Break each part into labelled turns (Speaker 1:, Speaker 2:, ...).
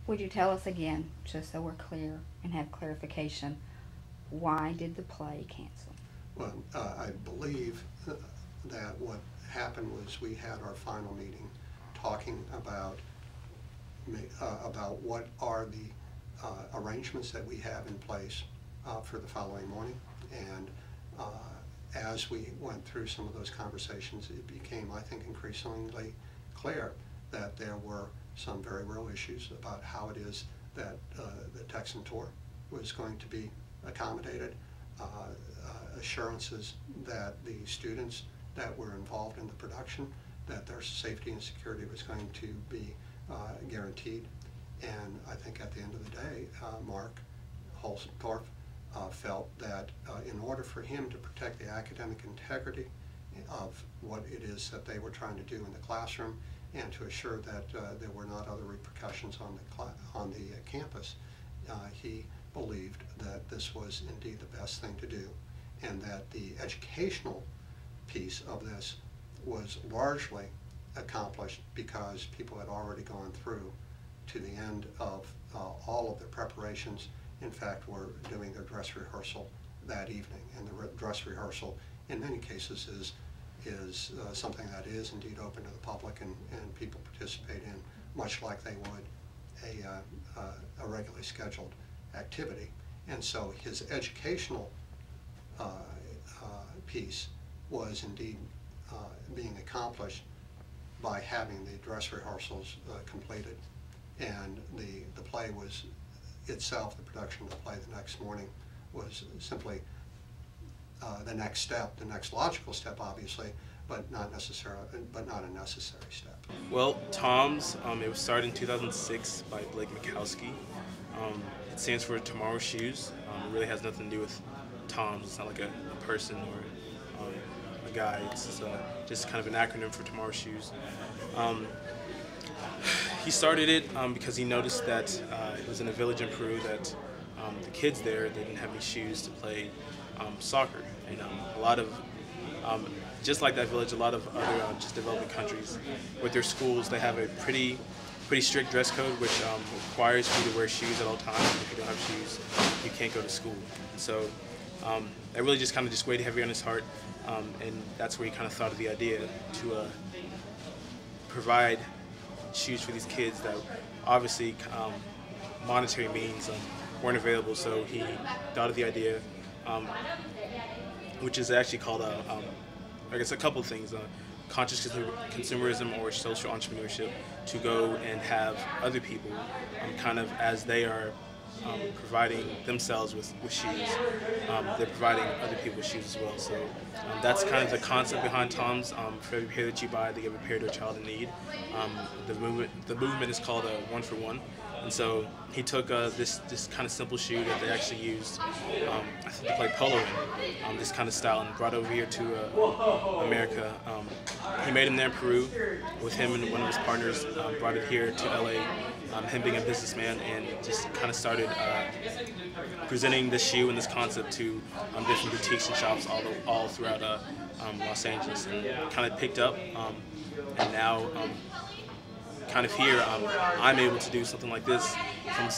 Speaker 1: Would you tell us again, just so we're clear and have clarification, why did the play cancel?
Speaker 2: Well, I believe that what happened was we had our final meeting talking about what are the arrangements that we have in place for the following morning. And as we went through some of those conversations, it became, I think, increasingly clear that there were some very real issues about how it is that the Texan tour was going to be accommodated, assurances that the students that were involved in the production, that their safety and security was going to be guaranteed. And I think at the end of the day, Mark Holsdorf felt that in order for him to protect the academic integrity of what it is that they were trying to do in the classroom, and to assure that there were not other repercussions on the campus, he believed that this was indeed the best thing to do, and that the educational piece of this was largely accomplished because people had already gone through to the end of all of their preparations. In fact, were doing their dress rehearsal that evening, and the dress rehearsal in many cases is something that is indeed open to the public, and people participate in much like they would a regularly scheduled activity. And so his educational piece was indeed being accomplished by having the dress rehearsals completed. And the play was itself, the production of the play the next morning, was simply the next step, the next logical step, obviously, but not necessarily, but not a necessary step.
Speaker 3: Well, TOMS, it was started in 2006 by Blake Mikowski. It stands for Tomorrow's Shoes. It really has nothing to do with TOMS. It's not like a person or a guy. It's just kind of an acronym for Tomorrow's Shoes. He started it because he noticed that it was in a village in Peru that the kids there, they didn't have any shoes to play soccer. And a lot of, just like that village, a lot of other just developing countries, with their schools, they have a pretty strict dress code, which requires you to wear shoes at all times. If you don't have shoes, you can't go to school. And so that really just kind of just weighed heavy on his heart, and that's where he kind of thought of the idea to provide shoes for these kids that obviously monetary means weren't available. So he thought of the idea, which is actually called I guess a couple of things, conscious consumerism or social entrepreneurship, to go and have other people kind of, as they are providing themselves with shoes, they're providing other people with shoes as well. So that's kind of the concept behind TOMS. For every pair that you buy, they give a pair to a child in need. The movement is called One for One. And so he took this kind of simple shoe that they actually used, I think, to play polo in, this kind of style, and brought over here to America. He made him there in Peru with him and one of his partners, brought it here to LA, him being a businessman, and just kind of started presenting this shoe and this concept to different boutiques and shops all throughout Los Angeles, and kind of picked up, and now kind of here, I'm able to do something like this from,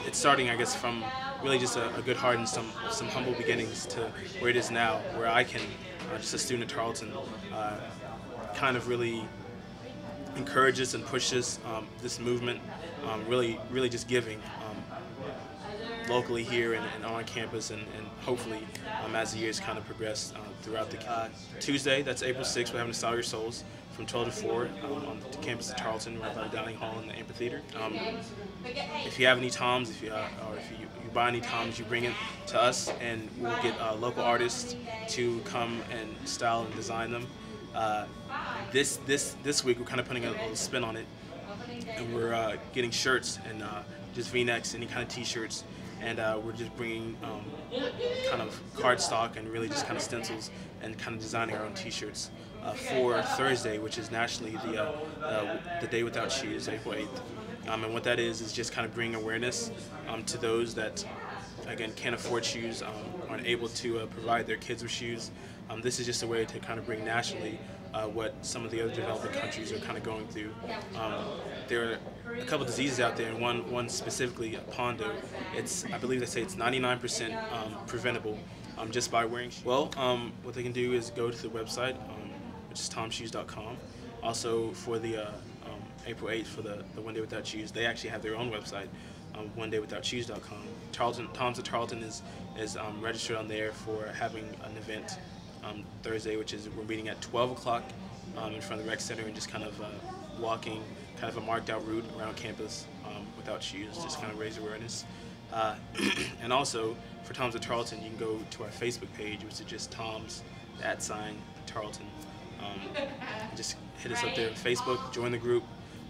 Speaker 3: it's starting, I guess, from really just a good heart and some humble beginnings to where it is now, where I can, just a student at Tarleton, kind of really encourage this and push this movement, really just giving locally here and on campus, and hopefully as the years kind of progress throughout the Tuesday, that's April 6th, we're having a Style Your Souls from 12 to 4 on the campus of Tarleton, right by the dining hall in the amphitheater. If you have any TOMS, if you buy any TOMS, you bring it to us, and we'll get local artists to come and style and design them. This week we're kind of putting a little spin on it, and we're getting shirts and just V-necks, any kind of T-shirts, and we're just bringing kind of cardstock and really just kind of stencils and kind of designing our own T-shirts for Thursday, which is nationally the Day Without Shoes, April 8th. And what that is just kind of bringing awareness to those that, again, can't afford shoes, aren't able to provide their kids with shoes. This is just a way to kind of bring nationally what some of the other developing countries are kind of going through. There a couple diseases out there, and one specifically, Pondo. I believe they say it's 99% preventable just by wearing shoes. Well, what they can do is go to the website, which is tomshoes.com. Also, for the April 8th for the One Day Without Shoes, they actually have their own website, onedaywithoutshoes.com. Tom's of Tarleton is registered on there for having an event Thursday, which is we're meeting at 12 o'clock in front of the rec center and just kind of walking kind of a marked out route around campus without shoes, just kind of raise awareness. And also for Tom's of Tarleton, you can go to our Facebook page, which is just Tom's @Tarleton. Just hit us up there on Facebook, join the group.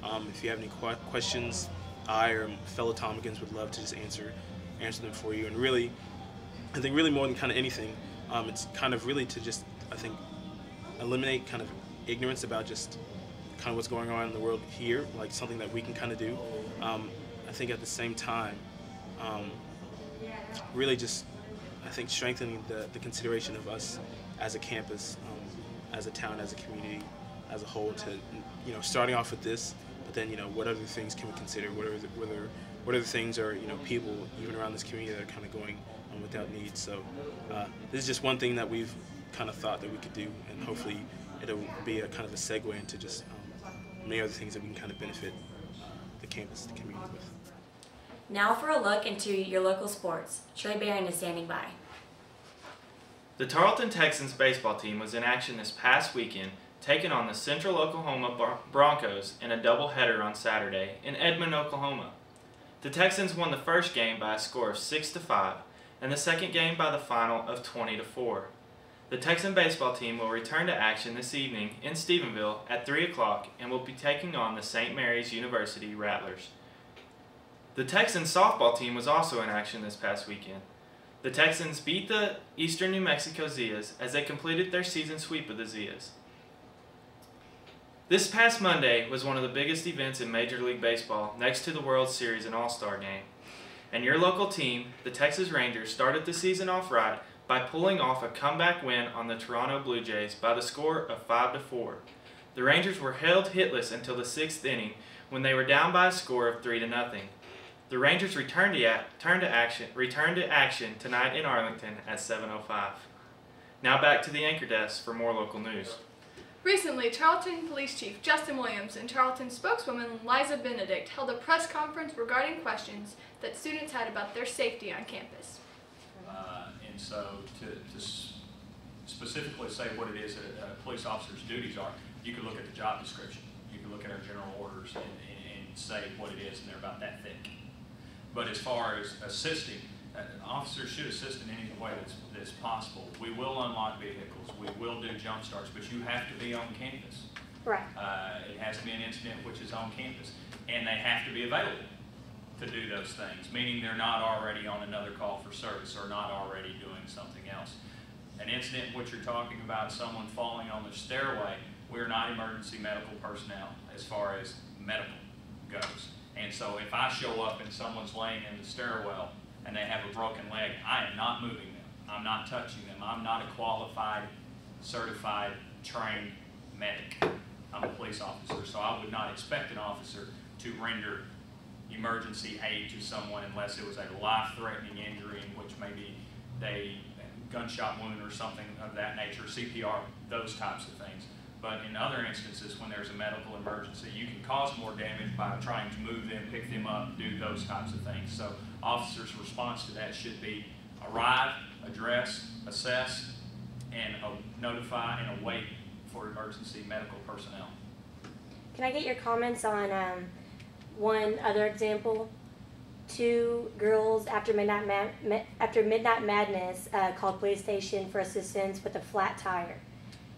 Speaker 3: If you have any questions, I or fellow Tomicans would love to just answer them for you. And really, I think really more than kind of anything, it's kind of really to just, I think, eliminate kind of ignorance about just kind of what's going on in the world here, like something that we can kind of do. I think at the same time, really just, I think, strengthening the consideration of us as a campus, as a town, as a community, as a whole, to, starting off with this, but then, what other things can we consider? What other things are, people even around this community that are kind of going without needs? So this is just one thing that we've kind of thought that we could do, and hopefully it'll be a kind of a segue into just many other things that we can kind of benefit the campus, the community with.
Speaker 4: Now for a look into your local sports. Trey Barron is standing by.
Speaker 5: The Tarleton Texans baseball team was in action this past weekend, taking on the Central Oklahoma Broncos in a doubleheader on Saturday in Edmond, Oklahoma. The Texans won the first game by a score of 6-5, and the second game by the final of 20-4. The Texan baseball team will return to action this evening in Stephenville at 3 o'clock and will be taking on the St. Mary's University Rattlers. The Texan softball team was also in action this past weekend. The Texans beat the Eastern New Mexico Zias as they completed their season sweep of the Zias. This past Monday was one of the biggest events in Major League Baseball, next to the World Series and All-Star Game. And your local team, the Texas Rangers, started the season off right by pulling off a comeback win on the Toronto Blue Jays by the score of 5-4. The Rangers were held hitless until the 6th inning when they were down by a score of 3-0. The Rangers returned to action tonight in Arlington at 7:05. Now back to the anchor desk for more local news.
Speaker 6: Recently, Tarleton Police Chief Justin Williams and Tarleton spokeswoman Liza Benedict held a press conference regarding questions that students had about their safety on campus.
Speaker 7: And so to specifically say what it is that a police officer's duties are, you can look at the job description. You can look at our general orders and say what it is, and they're about that thick. But as far as assisting, officers should assist in any way that's possible. We will unlock vehicles. We will do jump starts, but you have to be on campus.
Speaker 4: Right.
Speaker 7: It has to be an incident which is on campus, and they have to be available to do those things, meaning they're not already on another call for service or not already doing something else. An incident in which you're talking about someone falling on the stairway, we're not emergency medical personnel as far as medical goes. And so if I show up and someone's laying in the stairwell and they have a broken leg, I am not moving them. I'm not touching them. I'm not a qualified, certified, trained medic. I'm a police officer, so I would not expect an officer to render emergency aid to someone unless it was a life-threatening injury in which maybe they gunshot wound or something of that nature, CPR, those types of things. But in other instances, when there's a medical emergency, you can cause more damage by trying to move them, pick them up, do those types of things. So officers' response to that should be arrive, address, assess, and notify and await for emergency medical personnel.
Speaker 4: Can I get your comments on one other example? 2 girls after Midnight Madness called police station for assistance with a flat tire.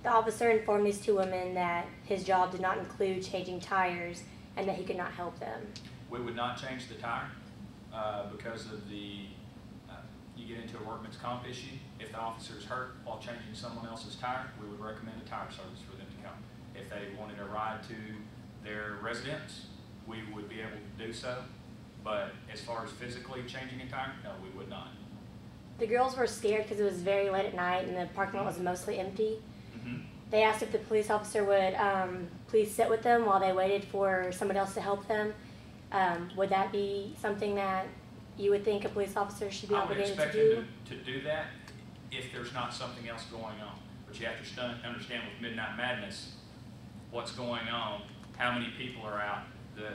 Speaker 4: The officer informed these 2 women that his job did not include changing tires and that he could not help them.
Speaker 7: We would not change the tire because of the, you get into a workman's comp issue. If the officer is hurt while changing someone else's tire, we would recommend a tire service for them to come. If they wanted a ride to their residence, we would be able to do so. But as far as physically changing a tire, no, we would not.
Speaker 4: The girls were scared because it was very late at night and the parking lot was mostly empty. They asked if the police officer would please sit with them while they waited for someone else to help them. Would that be something that you would think a police officer should be
Speaker 7: I would
Speaker 4: obligated to
Speaker 7: expect
Speaker 4: do?
Speaker 7: him to do that if there's not something else going on. But you have to understand with Midnight Madness, what's going on, how many people are out, the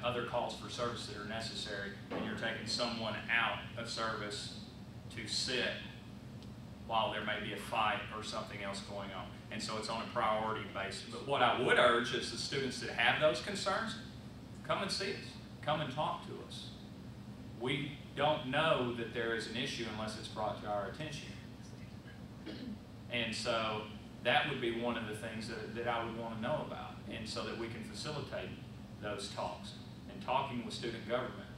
Speaker 7: other calls for service that are necessary, and you're taking someone out of service to sit while there may be a fight or something else going on. And so it's on a priority basis. But what I would urge is the students that have those concerns, come and see us. Come and talk to us. We don't know that there is an issue unless it's brought to our attention. And so that would be one of the things that I would want to know about, and so that we can facilitate those talks and talking with student government,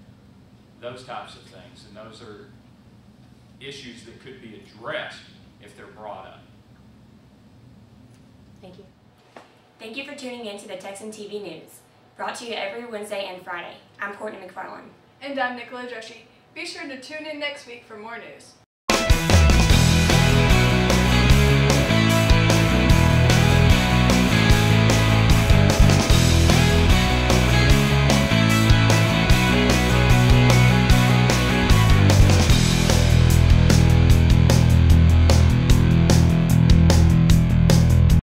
Speaker 7: those types of things. And those are issues that could be addressed if they're brought up.
Speaker 4: Thank you.
Speaker 8: Thank you for tuning in to the Texan TV News, brought to you every Wednesday and Friday. I'm Courtney McFarland.
Speaker 6: And I'm Nicola Joshi. Be sure to tune in next week for more news.